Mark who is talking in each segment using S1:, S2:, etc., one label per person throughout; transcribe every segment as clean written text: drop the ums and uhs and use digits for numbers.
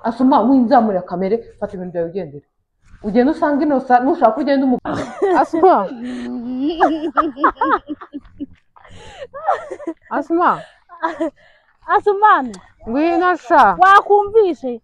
S1: Asuma winzamurira kamere fata ibintu byawe ugendera ugenda usanga inosa nushaka ugenda Asuma Asuma
S2: Asumani
S1: ngwino sha
S2: wakumvishe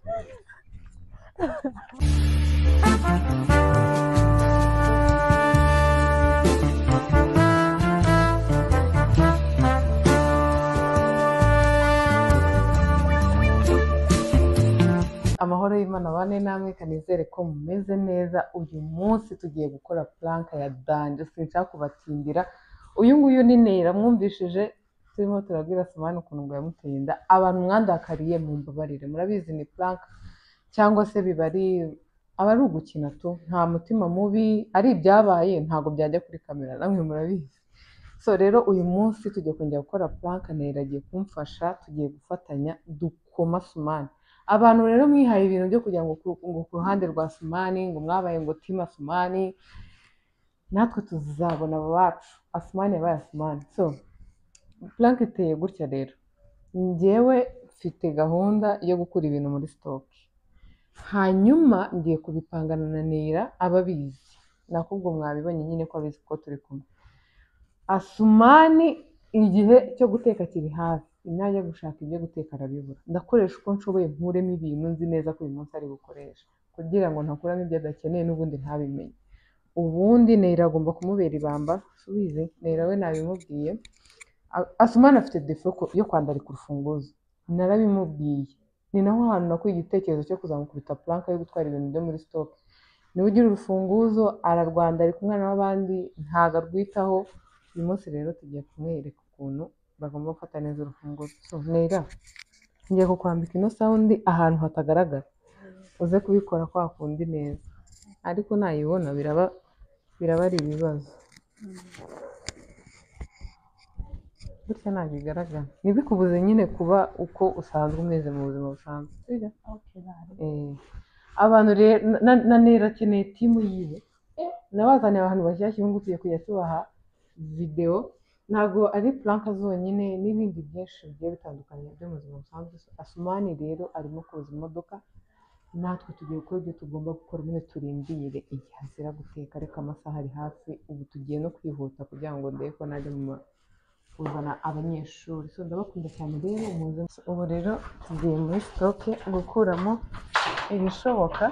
S1: amahoro y'Imana bane namwe kanizere ko mumeze neza. Uyu munsi tugiye gukora plank ya danje, sinshaka kubatindira. Uyu nguyu ni Nera mwumvishije turimo turabwira Asumani ukuntu ngo yamuteye inda. Abantu mwandakariye mumbabarire, murabizi ni plank cyangwa se aba ari ugukina tu, nta mutima mubi, ari ibyabaye ntabwo byajya kuri kamera, namwe murabizi. So rero uyu munsi tugiye kongera gukora plank, Nera agiye kumfasha, tugiye gufatanya dukoma Asumani. Abantu rero mwihaye ibintu byo kugira ngo ku ruhande rwa Asumani ngo mwabaye ngo team Asumani, natwe tuzabona abacu. Asumani yabaye Asumani. So plank iteye gutya rero, njyewe mfite gahunda yo gukura ibintu muri stock, hanyuma ngiye kubipangana na Nera ababizi, nakubwo mwabibonye nyine ko abizi ko turi kumwe. Asumani igihe cyo guteka kiri hafi, najya gushaka ibyo guteka arabibura, ndakoresha uko nshoboye nkuremo ibintu nzi neza ko uyu munsi ari bukoresha, kugira ngo ntakuramo ibyo adakeneye n'ubundi ntabimenye. Ubundi Nera agomba kumubera ibamba, subize Nera we nabimubwiye. Asumani afite defo yo kwandarika urufunguzo, narabimubwiye. Ni naho hantu nakuye igitekerezo cyo kuzamukubita plank yo gutwara ibintu byo muri stock. Niwe ugira urufunguzo ararwandarika, umwana w'abandi ntago arwitaho. Uyu munsi rero tugiye kumwereka ukuntu bagomba gufata neza urufunguzo. So Nera, ngiye kukwambika ino sound ahantu hatagaragara, uze kubikora kwa kundi neza, ariko nayibona biraba ari ibibazo. Gutya ntabwo bigaragara, ntibikubuze nyine kuba uko usanzwe umeze mu buzima busanzwe. Abantu rero na Nera akeneye timu yiwe, nabazaniye abantu bashyashya, ubu ngubu tugiye kujya tubaha video, ntabwo ari plank zonyine n'ibindi byinshi bigiye bitandukanye byo mu buzima busanzwe. Asumani rero arimo koza imodoka, natwe tugiye gukora ibyo tugomba gukora, umwe turindire igihe azira guteka, ariko amasaha ari hafi. Ubu tugiye no kwihuta kugira ngo ndebe ko najya kuzana abanyeshuri. So ndabakunda cyane rero muze. Ubu rero tugiye muri stock gukuramo ibishoboka,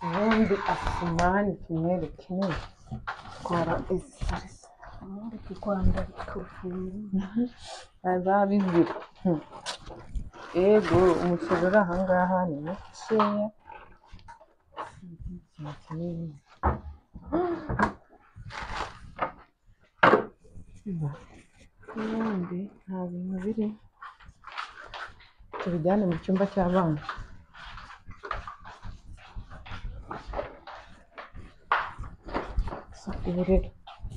S1: ubundi Asumani tumwereke neza twara isarisa
S2: amureke kwandarika urufunguzo
S1: azabizira. Ego umuceri uri aha ngaha ni mukeya, ikintu kinini. Ubundi nta bintu biri, tubijyane mu cyumba cy'abana. Ubu rero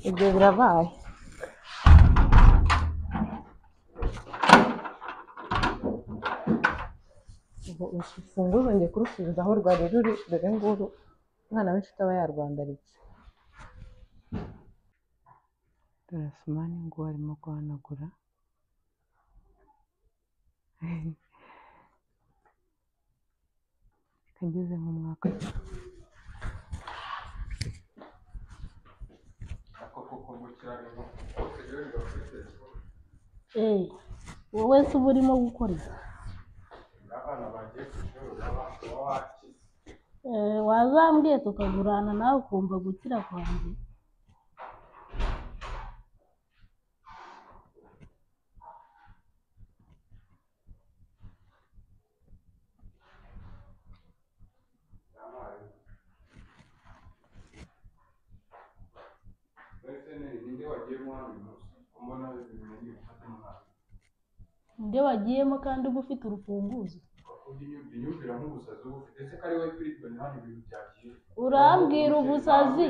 S1: ibyo birabaye, ubu urufunguzo ngiye kurusubiza aho rwari ruri. Dore nguru umwana w'inshuti aba yarwandaritse. Dore Asumani ngo arimo guhanagura. Kageze nk'umwaka.
S2: wowe se uba urimo gukora iki? Wazambwiye tukagurana nawe ukumva gukira kwanjye. Nde wagiyemo kandi uba ufite urufunguzo? Urambwira ubusazi?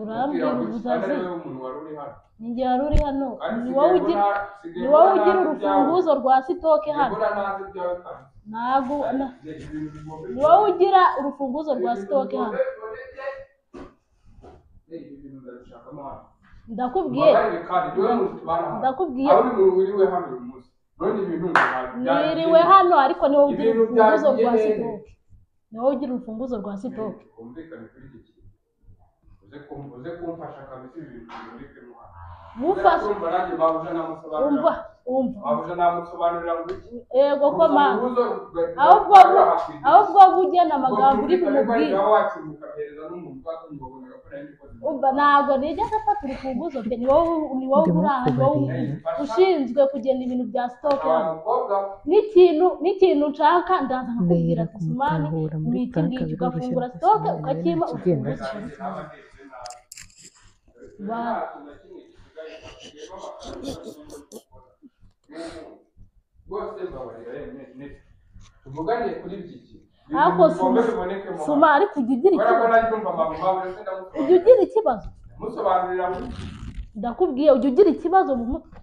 S2: Urambwira ubusazi? Ninjye wari uri hano, ni wowe ugira urufunguzo rwa sitoke hano. Ntabwo ni wowe ugira urufunguzo rwa sitoke hano. ndakubwiye niriwe hano ariko niwo ugira urufunguzo rwa sitoke niwo ugira urufunguzo rwa sitoke
S3: uze kumfasha kabisa ibintu muri kemwa
S2: mufasha umva
S3: abuja namusobanurira ngo
S2: yego ko ma ahubwo bugena amagambo uri kumubwira umva ntabwo nigeze afata urufunguzo pe ni wowe uraha ni wowe ushinzwe kugena ibintu bya sitoke n'ikintu nshaka ndaza nkakubwira ati Sumani n'iki ngiki ugafungura sitoke ukakima urufunguzo
S3: tuvugane kuri iki
S2: ariko Suma ariko ujya ugira ikibazo
S3: musobanurira
S2: ndakubwiye ujya ugira ikibazo mu mutwe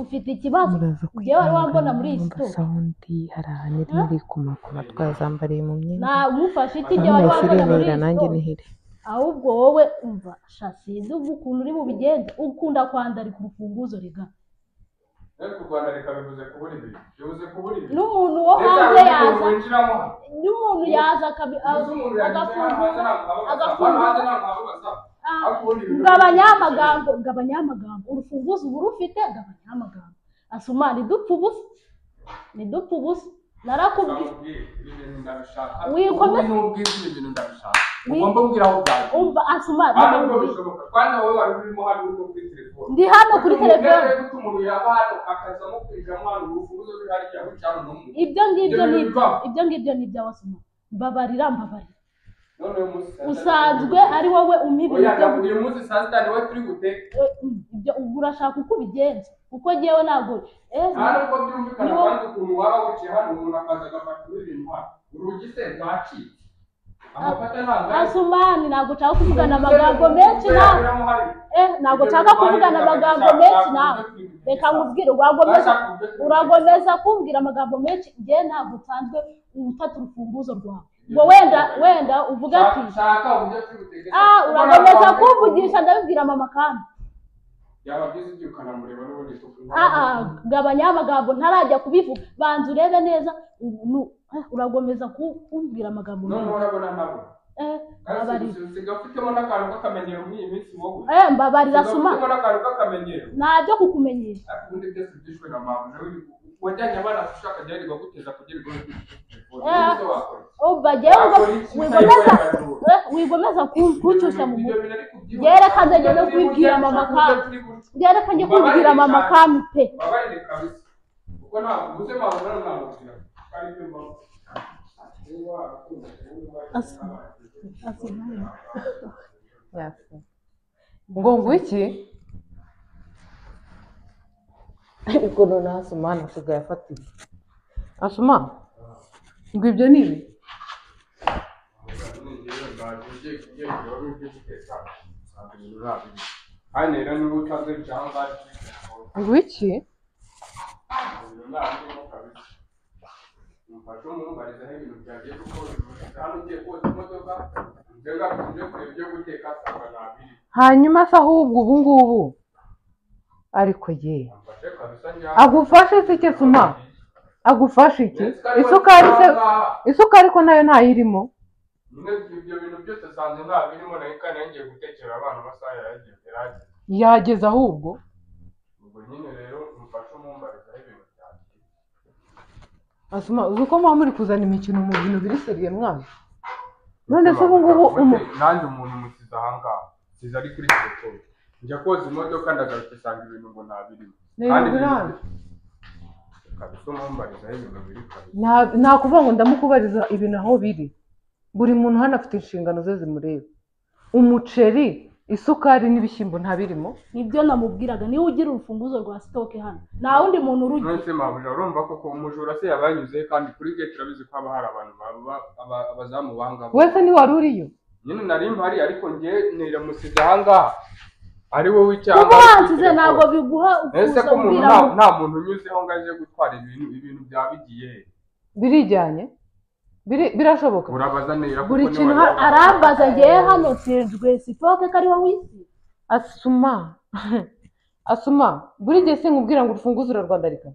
S2: ufite ikibazo ujye wari wambona muri iyi sitoke
S1: hari ahantu iri kumakoma twazambariye mu myenda
S2: namufashe iki ujye wari wambona muri iyi
S1: sitoke
S2: ahubwo wowe umva shasize ukuntu uri bubigenze ukunda kwandarika urufunguzo riga n'umuntu wo hanze yaza n'umuntu yaza agafungura gabanya amagambo urufunguzo uba urufite gabanya amagambo Asuma ntidupfe ubusa narakubwiye
S3: ugomba mbwira aho byaje
S2: umva Asuma
S3: ndi
S2: hano kuri telefone ibyo ngibyo ni ibya Asuma mbabarira usanzwe ari wowe umibira
S3: uyu munsi saa sita niwe turi guteka
S2: ibyo urashaka uko ubigenza kuko ngewe ntabwo
S3: ntabwo byumvikana kandi ukuntu waba wicaye hano umuntu akaza agafata ibintu hano urugi se rwacitse
S2: Asumani ntabwo nshaka kuvugana amagambo menshi nawe ntabwo nshaka kuvugana amagambo menshi nawe reka nkubwire uragomeza kumbwira amagambo menshi ngewe ntabwo nsanzwe ufata urufunguzo rwawe ngo wenda uvuga ati uragomeza kumvugisha ndabibwira mama kandi gabanya amagambo ntarajya kubivuga banza urebe neza uragomeza kumbwira amagambo mbabarira Suma ntabyo kukumenyesha
S3: wajyanye abana gushaka byari guteza kugira
S2: wigomeza kucyusha mu mutwe byerekanye no kwibwira mama kandi byerekanye kubwira mama kandi pe
S3: kuko ntabwo ubuze mabona ntabwo
S1: ngo iki ariko noneho Asuma asigaye afatira Asuma ngo ibyo ni ibi ngo iki hanyuma se ahubwo ubu ngubu ariko ye agufashe se icyo Suma agufashe iki isukari ko nayo ntayirimo
S3: ibyo bintu byose sanze nta birimo nayo kandi ngiye gutekera abana amasaha
S1: yageze ahubwo
S3: ubwo nyine rero mfashe umumbariza ibintu byanjye
S1: Asuma uzi ko mwa muri kuzana imikino mu bintu biri seriye mwana none se ubu ngubu
S3: nanjye umuntu musize ahangaha size ari kuri telefone njya koza imodoka ndagaruka isanga ibintu ngo ntabirimo kandi kabisa umumbariza ibintu biri kabisa
S1: nta kuvuga ngo ndamukubariza ibintu aho biri buri muntu hano afite inshingano ze zimureba umuceri isukari n'ibishyimbo ntabirimo
S2: nibyo namubwiraga niwe ugira urufunguzo rwa sitoke hano nta wundi muntu urugi
S3: none mabuja urumva ko umujura se yabanyuze kandi kuri gate turabizi ko haba hari abantu abazamu banga
S1: wese ni wari uriyo
S3: nyine nari mpari ariko ngiye niramusize ahangaha ari wowe w'icyaha
S2: ubansize ntabwo biguha
S3: ese ko umuntu nta muntu unyuzeho ngo aje gutwara ibintu byabigiye
S1: birijyanye birashoboka
S3: urabaza neza
S1: buri kintu
S2: arambaza ngiye hano nshinzwe sitoke ko ari wowe wisi
S1: asuma buri gihe sinkubwira ngo urufunguzo urarwandarika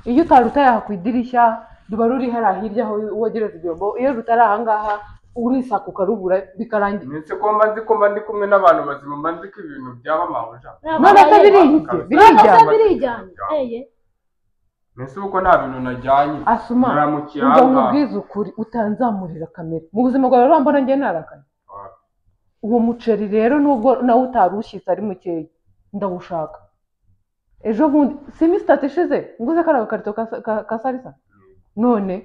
S1: iyo utarutayaha ku idirishya ruba ruri hariya hirya aho wogereza ibyombo iyo rutari ahangaha urisaka ukarubura bikarangira
S3: ndetse ko mbanzi ko ndi kumwe n'abantu bazima mbanzi ko ibintu byaba amabuja
S1: none se birijyana
S3: mbese uko nta bintu najyanye
S1: asuma ngo nkubwize ukuri utanzamurira kamera mu buzima bwawe urambona njye narakaye uwo muceri rero nubwo nawe utarushyitse ari mukeya ndawushaka ejo bundi simisitati ishize nguze kariya gakarito ka salisa none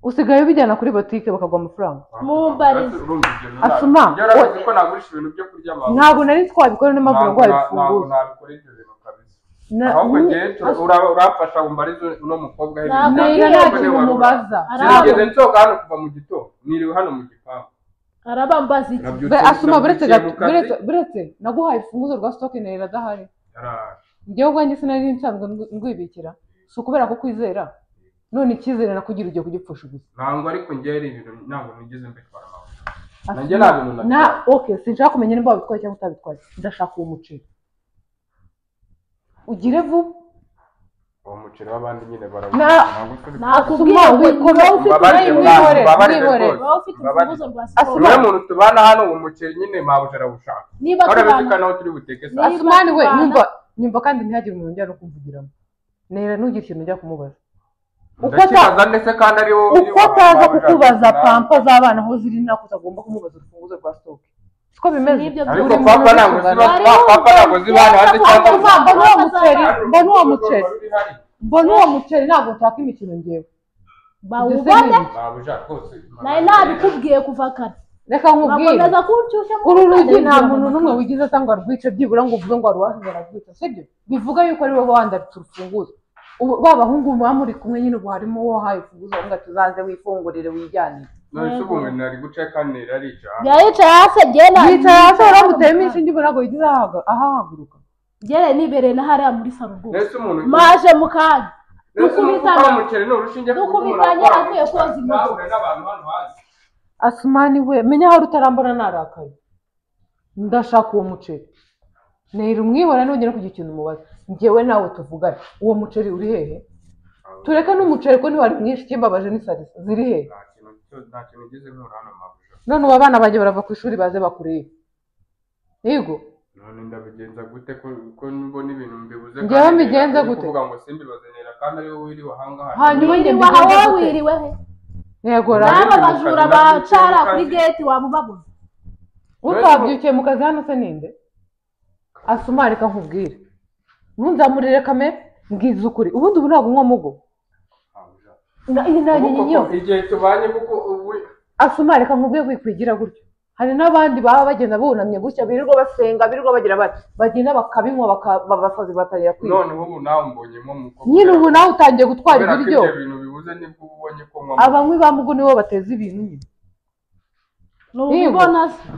S1: usigaye ubijyana kuri botike bakaguha amafaranga
S2: mumbarize
S1: asuma
S3: ko nagurisha ibintu byo kurya
S1: ntabwo nari twabikora niyo mpamvu ngo wabifunguye
S3: ntabikora ibyo bintu kabisa ahubwo ngewe urafasha umbarize uno mukobwa
S1: nta kintu umubaza
S3: sinigeze nsohoka hano kuva mu gitondo niriwe hano mu gipangu
S2: arabambaza iki
S1: asuma buretse naguhaye ifunguzo rwa stoke nera adahari njyewe ubwanjye sinari nsanzwe ngwibikira si ukubera ko kwizera none icyizere nakugira ugiye kugipfusha gusa
S3: ntabwo ariko njyewe ari ibintu ntabwo nigeze mbitwara amabuja nanjye nta bintu
S1: okay sinshaka kumenya niba wabitwaye cyangwa utabitwaye ndashaka uwo muceri ugire vuba
S3: uwo muceri w'abandi nyine
S2: nakubwiye
S3: niwe muntu tubana hano uwo muceri nyine mabuja arawushaka urabizika naho turi buteke
S1: asumani we nyumva kandi ntihagire umuntu ujya no kumvugiramo nera ntugire ikintu ujya kumubaza uko ataza kukubaza pampa z'abana aho ziri nako utagomba kumubaza urufunguzo rwa stoke siko bimeze
S3: ariko papa ntabwo zibana hanze cyangwa
S1: mbona uwo muceri ntabwo utaka imikino ngewe
S2: bawubone nari nabikubwiye kuva kare
S1: reka nkubwire uru rugi nta muntu n'umwe wigize cyangwa rwice byibura ngo uvuge ngo waruwashije ararwica sibyo bivuga yuko ari wowe wandaritse urufunguzo ba bahungu muba muri kumwe nyine ubu harimo uwo wahaye urufunguzo ngo tuzaze wifungurire wijyanire
S3: none ubu umuntu ari guca kanira
S2: yicaye hasi
S1: yicaye hasi uramuteyemo inshinge ubona ngo yigize ahahaguruka
S2: ngere nibereye na hariya muri salo rwose maje mu kanya dukubitanye avuye koza imodoka
S1: asumani we menya aho utarambona narakaye ndashaka uwo muceri nera umwibona nongera kugira ikintu umubaza njyewe nawe tuvugane uwo muceri uri hehe tureke n'umuceri ko ntiwari mwinshi kimbabaje n'isarisa ziri hehe none ubu abana banjye barava ku ishuri baze bakureba yego
S3: none ndabigenza gute ko mbona ibintu mbibuze
S1: njyewe mbigenza gute
S3: kuvuga ngo simbibaze nera kandi ari wowe wiriwe ahangaha
S2: hanyuma njye mbigenza gute wiriwe he
S1: yego
S2: n'aba bajura bacara kuri gate waba ubabona
S1: utabyukiye mu kazi hano se ninde asuma reka nkubwire ntunzamurire kamera mbwiza ukuri ubundi ubu ntabwo unywa mugo
S3: igihe tubanye kuko
S1: asuma reka nkubwire kwikwigira gutyo hari n'abandi baba bagenda bunamye gutya birirwa basenga birirwa bagira bati bagenda bakabinywa babasazi batangira kwiga
S3: none ubu nawe mbonyemo muko
S1: nyine ubu nawe utangiye gutwara ibiryo
S3: ko
S1: abanywi ba mugo nibo bateza ibintu nyine
S2: nubibona se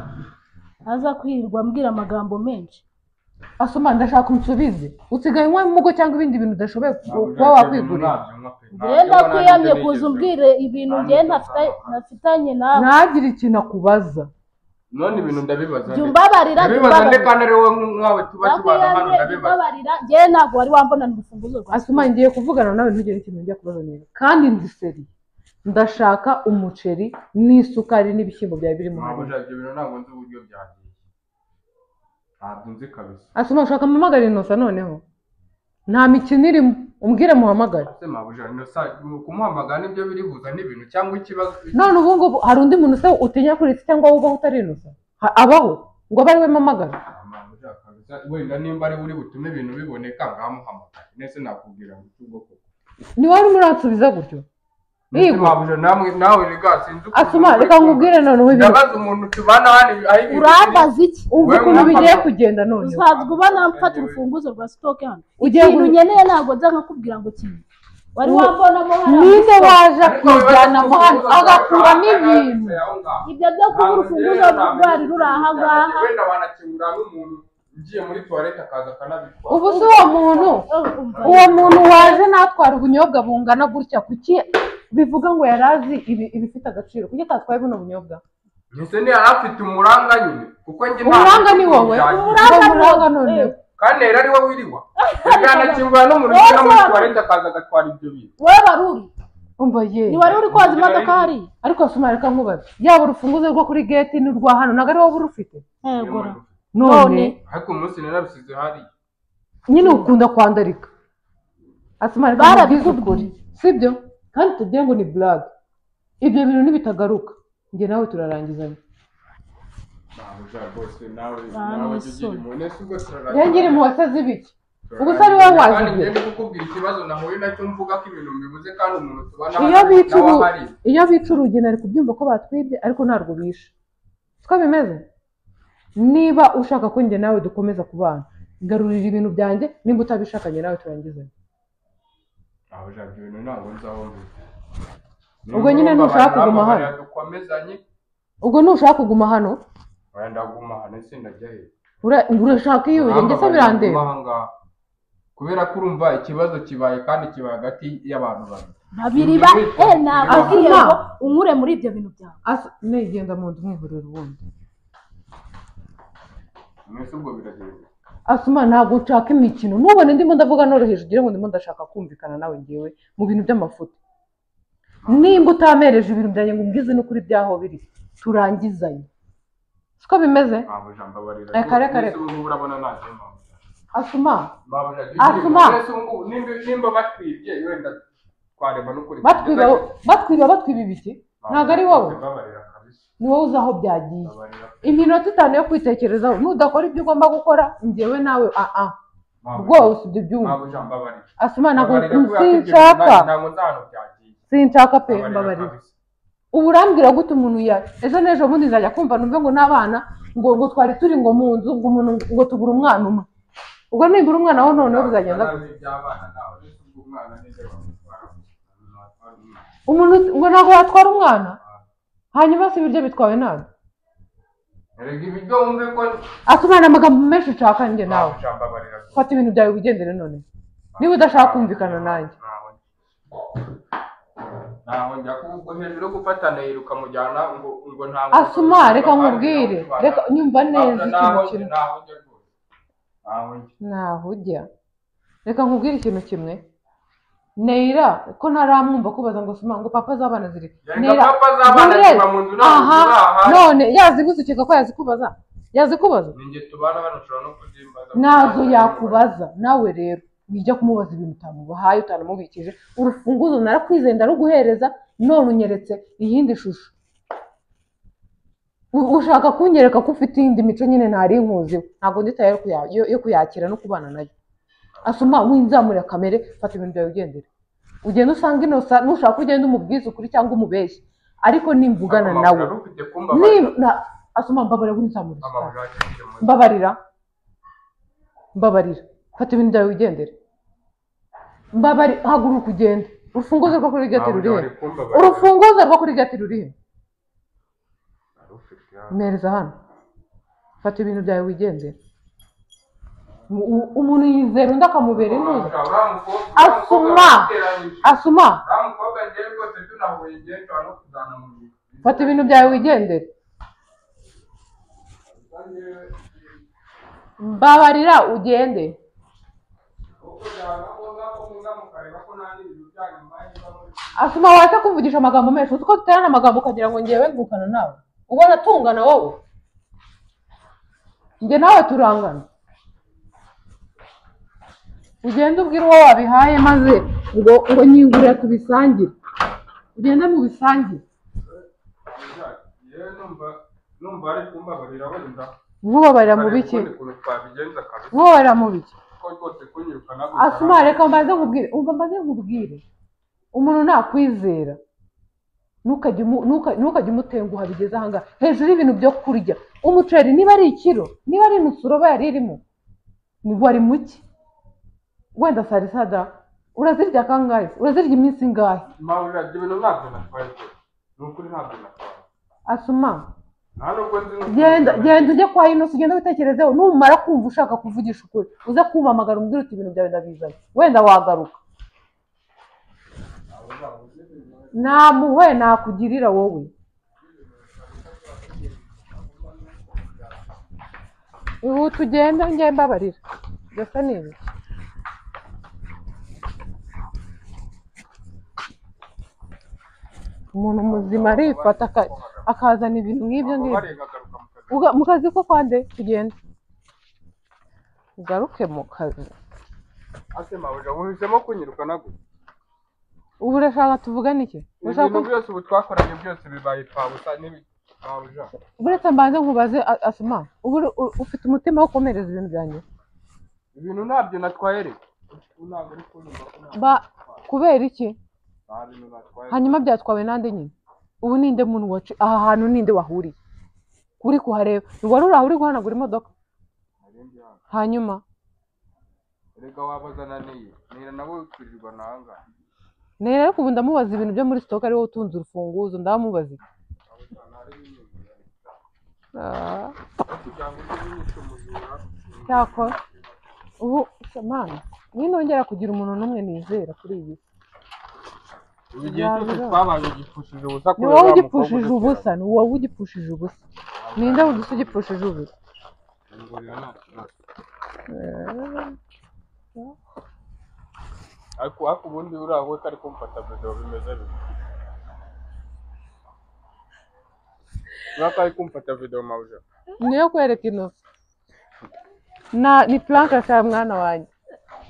S2: aza kwirwa mbwira amagambo menshi
S1: asoma ndashaka unsubize usigaye unywa mugo cyangwa ibindi bintu udashoboye kuba wakwigurira
S2: ngenda kwiyamye kuza umbwire ibintu ngenda nafitanye nawe
S1: ntagire ikintu akubaza
S3: none ibintu ndabibaza
S2: jumbabarira
S3: kandi ari wowe nkawe tuba tubana hano
S2: ndabibabarira njye ntabwo wari wambona n'urufunguzo rwa
S1: asuma ngiye kuvugana nawe ntugire ikintu njya kubaza neza kandi ndi seri ndashaka umuceri n'isukari n'ibishyimbo byawe birimo
S3: hano ibyo bintu ntabwo nzi uburyo byagiye ntabwo nzi kabisa
S1: asuma ushaka mpamagare inosa noneho nta mikino irimo umbwire muhamagare
S3: kumuhamagara nibyo biri buza n'ibintu cyangwa ikibazo
S1: none ubu ngubu hari undi muntu se utinya kuri isi cyangwa wubaho utari inosa abaho ngo abe ari we mpamagara
S3: wenda nimba ari uri butume ibintu biboneka ngamuhamagara nese nakubwira ngo cy'ubwoko
S1: ni wari muransubiza gutyo
S3: nawe rega sinzi
S1: asuma reka nkubwire none ubu
S3: ndabaza umuntu tubana hano
S2: urambaza iki
S1: umva ukuntu bigiye kugenda none
S2: usanzwe ubona mfata urufunguzo rwa stoke hano ikintu nkeneye ntabwo nza nkakubwira ngo kimwe wari wambonamo hano
S1: ninde waje kwijyanamo hano agakuramo ibintu
S2: ibyo byo kuba urufunguzo rwari ruri aha ngaha
S3: wenda wanakingura n'umuntu ugiye muri toilette akaza akanabitwara
S1: ubu si uwo muntu waje natwara ubunyobwa bungana gutya kuki bivuga ngo yarazi ibifite agaciro kuko atatwaye buno bunyobwa.
S3: Ese ni arafite umuranga nyine kuko njye
S1: umuranga ni wowe umuranga none
S3: kandi ari wowe wiriwa yana kingwa no mu rugo no muri toilette akaza agatwara ibyo bintu
S2: wowe baruri
S1: umva ye
S2: ni wari uri koza imodoka hari
S1: ariko sumara reka nkubaze yaba urufunguzo rwo kuri gate ni rwa hano nagari wowe urufite
S2: yego
S1: none
S3: ariko umunsi narabisize hari
S1: nyine ukunda kwandarika asumara barabikubwira sibyo kandi tugiye ngo ni blague ibyo bintu nibitagaruka nge nawe turarangizanya yangire mu wasaze ibiki ubu sari wowe waziye
S3: kukubwira ikibazo nahuye nacyo mvuga ko ibintu bivuze kandi umuntu tubana
S1: iyo bica urugendo ari kubyumva ko batwibye ariko ntarwo bishe siko bimeze niba ushaka ko njye nawe dukomeza kubana garurira ibintu byanjye nimba utabishakanye nawe turangizanye ubwo nyine ntushaka kuguma hano ubwo ntushaka kuguma hano
S3: ndaguma hano ese ndajya he
S1: urashaka iyo njye se birandeba
S3: kubera ko urumva ikibazo kibaye kandi kibaye hagati y'abantu
S2: babiri nababwiye ngo unkure muri ibyo bintu byawe
S1: negenda mu nzu mwihurira ubundi
S3: mwese ubwo biragenda
S1: asuma ntabwo ushaka imikino nubone ndimo ndavuga noroheje ugire ngo ndimo ndashaka kumvikana nawe ngewe mu bintu by'amafuti nimba utamereje ibintu byanjye ngo umbwize n'ukuri byaho biri turangizanye siko bimeze reka asuma
S3: nimba batwibye wenda twareba n'ukuri
S1: batwiba ibiki ntabwo ari wowe ni wowe uzi aho byagiye iminota 5 yo kwitekerezaho nudakora ibyo ugomba gukora njyewe nawe rwose ibyo byumva asuma ntabwo sinshaka pe mbabarira ubu urambwira gute umuntu ejo n'ejo bundi nzajya kumva numve ngo n'abana ngo twari turi ngo mu nzu ngo umuntu ngo tugura umwana umwe ubwo nibura umwana wo noneho bizagenda umuntu ngo ntabwo watwara umwana hanyuma se ibiryo bitwawe nabi asumana amagambo menshi ushaka njye nawe fata ibintu byawe wigendere none niba udashaka kumvikana nanjye
S3: naho njya kubwo hejuru gufatana yiruka mujyana ngo ntabwo
S1: asuma reka nkubwire reka nyumva neza ikintu kimwe naho ujya reka nkubwire ikintu kimwe Neira ko ntaramwumva kubaza ngo suma ngo papa z'abana ziri
S3: Neira papa z'abana ziba mu nzu
S1: none yazibuze ukeka ko yazikubaza
S3: ninjye tubana hano ushobora no kuzimbaza
S1: nazo yakubaza nawe rero wijya kumubaza ibintu utamubahaye utanamubikije urufunguzo narakwizeye ndaruguhereza none unyeretse iyindi shusho ushaka kunyereka ko ufite indi mico nyine ntari nkuziho ntabwo nditaye yo kuyakira no kubana nayo asuma winzamurira kamere fata ibintu byawe ugendere ugenda usanga inosa nushaka ugenda umubwiza ukuri cyangwa umubeshye ariko nimvugana nawe asuma mbabarira winzamurira mbabarira fata ibintu byawe ugendere haguruka ugende urufunguzo rwo kuri gate rurihe mereza hano fata ibintu byawe wigendere umuntu yizera undi akamubera intuza asuma fata ibintu byawe wigendere mbabarira ugende asuma waza kumvugisha amagambo menshi uzi ko duterana amagambo ukagira ngo ngewe mvukana nawe ubona tungana wowe njye nawe turangana ugenda ubwira uwo wabihaye maze ngo nyingure tubisangire ugenda mu bisangire nkubabarira mu biki asuma reka mbaze nkubwire umuntu nakwizera ntukajye umutenguha bigeze ahangaha hejuru y'ibintu byo kurya umuceri niba ari ikiro niba ari inusuroba yari irimo wari muke wenda sarisada urazirya kangahe urazirya iminsi ingahe asuma genda ujye kwa inosi ugenda witekerezeho numara kumva ushaka kuvugisha ukuri uze kumpamagara umbwire uti ibintu byawe ndabizanye wenda wagaruka nta muhwe nakugirira wowe. Ubu tugenda njye mbabarira. Gasa neza. Umuntu muzima arifata akazana ibintu nk'ibyo ngibyo. Mu kazi ko kwande tugenda. Ugaruke mu kazi.
S3: ase mabuja uhisemo kunyirukana gute?
S1: Ubu urashaka tuvugane iki?
S3: Ibintu byose ubu twakoranye byose bibaye pfabusa mabuja.
S1: Buretse mbanze nkubaze Asuma, ubu ufite umutima wo komereza ibintu byanjye?
S3: Ibintu ntabyo natwaye rero. Ntabwo ari kunyumva.
S1: Kubera iki? Hanyuma byatwawe nande nyine? Ubu ninde muntu wacu aha hantu ninde wahuriye? Kuri kuhareba. Wari uri guhanagura imodoka? Hanyuma
S3: Erega wabazana niye. Nira nabo kwirirwa nanga.
S1: Nera ariko ubu ndamubaza ibintu byo muri stock ari wowe utunze urufunguzo ndamubaza. Cyako. Ubu samana. Nongera kugira umuntu n'umwe nizera kuri ibi.
S3: Igihe cyose twabaye gipfushije ubusa
S1: Ni wowe ugipfushije ubusa, ni wowe ugipfushije ubusa. Ninde udusa ugipfushije ubusa?
S3: Ariko ubundi uraho kari kumfata video bimeze bite? Uraka ari kumfata video mabuja.
S1: Niyo kwereka ino. Ni planka ya mwana wanjye.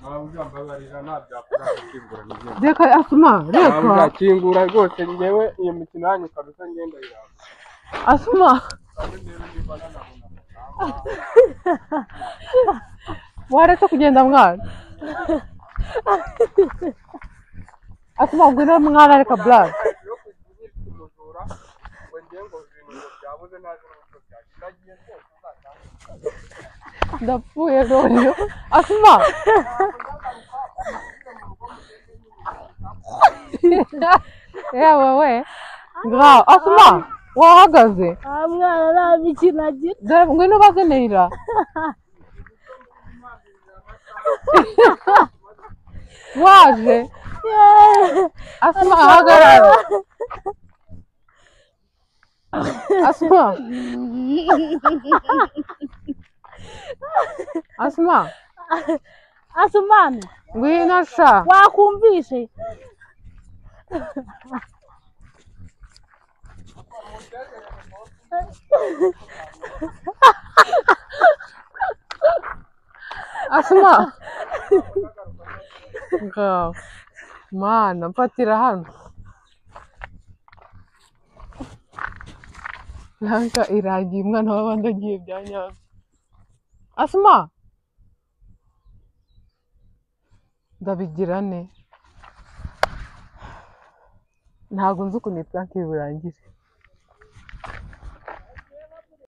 S3: Mabuja mbabarira ntabyakora kingura n'ibyo.
S1: Reka Asuma, reka.
S3: Mabuja kingura rwose ngewe iyo mikino yanyu kabisa ngenda iraba.
S1: Asuma. Waretse kugenda mwana. Asuma ngwino mwana reka black. Ndapfuye rero. Asuma. Wewe. Ngao Asuma. Wahagaze.
S2: Mwana nabikinagira.
S1: Dore ngwino baze Neira. Waje. Asuma hagarara. Asuma. Asuma.
S2: Asumani.
S1: Ngwino sha.
S2: Wakumvishe.
S1: Asuma. Ngao. Mana mfatira hano. Lanka irangiye umwana w'abandi agiye byanyabyo. Asuma. Ndabigira ne. Ntabwo nzi ukuntu plank burangire.